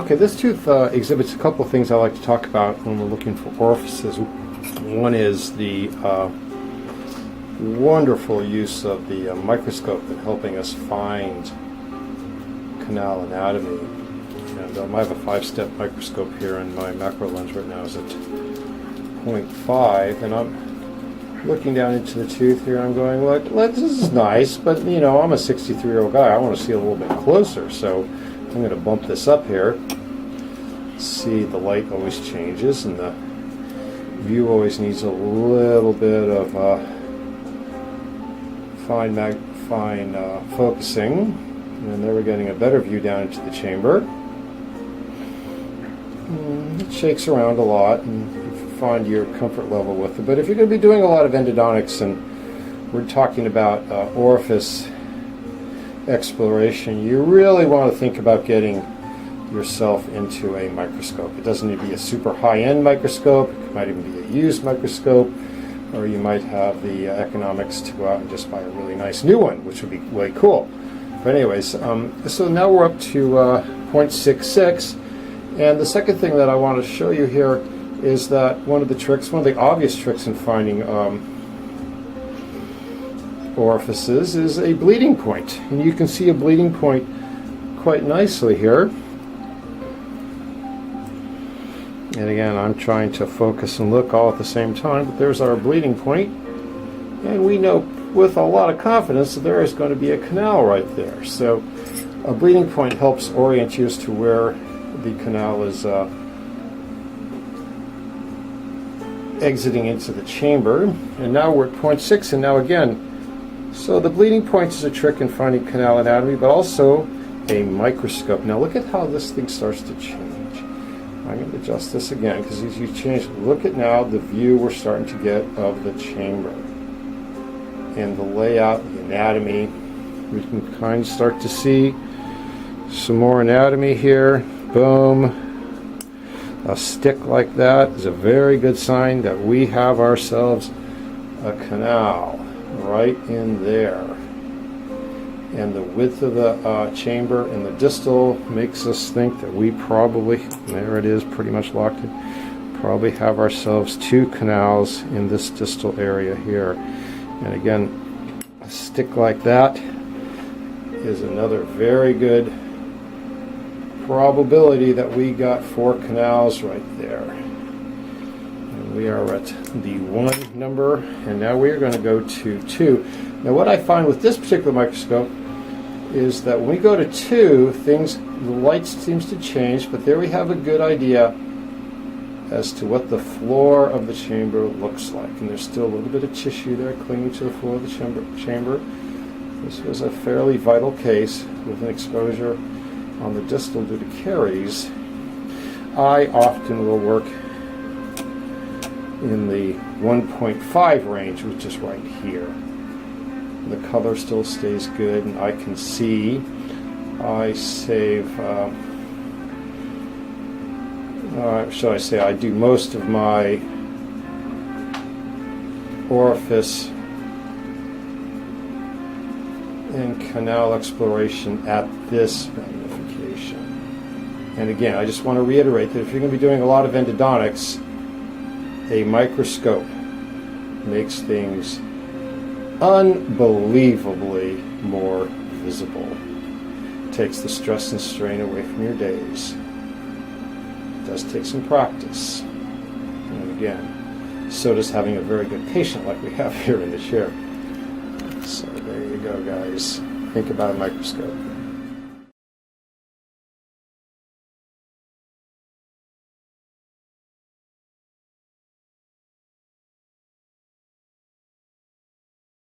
Okay, this tooth exhibits a couple of things I like to talk about when we're looking for orifices. One is the wonderful use of the microscope in helping us find canal anatomy. And I have a 5-step microscope here, and my macro lens right now is at 0.5, and I'm looking down into the tooth here, and I'm going, look, this is nice, but you know, I'm a 63-year-old guy. I want to see a little bit closer, so I'm going to bump this up here. See, the light always changes, and the view always needs a little bit of fine focusing, and there we're getting a better view down into the chamber. It shakes around a lot, and you find your comfort level with it. But if you're going to be doing a lot of endodontics, and we're talking about orifice exploration, you really want to think about getting yourself into a microscope. It doesn't need to be a super high-end microscope. It might even be a used microscope, or you might have the economics to go out and just buy a really nice new one, which would be way cool. But anyways, so now we're up to 0.66, and the second thing that I want to show you here is that one of the obvious tricks in finding orifices is a bleeding point. And you can see a bleeding point quite nicely here. And again, I'm trying to focus and look all at the same time, but there's our bleeding point. And we know with a lot of confidence that there is going to be a canal right there. So a bleeding point helps orient you as to where the canal is exiting into the chamber. And now we're at 0.6, and now again, so the bleeding point is a trick in finding canal anatomy, but also a microscope. Now look at how this thing starts to change. I'm going to adjust this again, because as you change, look at now the view we're starting to get of the chamber. And the layout, the anatomy. We can kind of start to see some more anatomy here. Boom. A stick like that is a very good sign that we have ourselves a canal right in there. And the width of the chamber in the distal makes us think that we probably, there it is, pretty much locked in, probably have ourselves 2 canals in this distal area here. And again, a stick like that is another very good probability that we got 4 canals right there. And we are at the 1 number, and now we are going to go to 2. Now what I find with this particular microscope is that when we go to 2, the light seems to change, but there we have a good idea as to what the floor of the chamber looks like. And there's still a little bit of tissue there clinging to the floor of the chamber. This was a fairly vital case with an exposure on the distal due to caries. I often will work in the 1.5 range, which is right here. The color still stays good, and I can see I save, shall I say, I do most of my orifice and canal exploration at this magnification. And again, I just want to reiterate that if you're going to be doing a lot of endodontics, a microscope makes things unbelievably more visible. It takes the stress and strain away from your days. It does take some practice. And again, so does having a very good patient like we have here in the chair. So there you go, guys. Think about a microscope.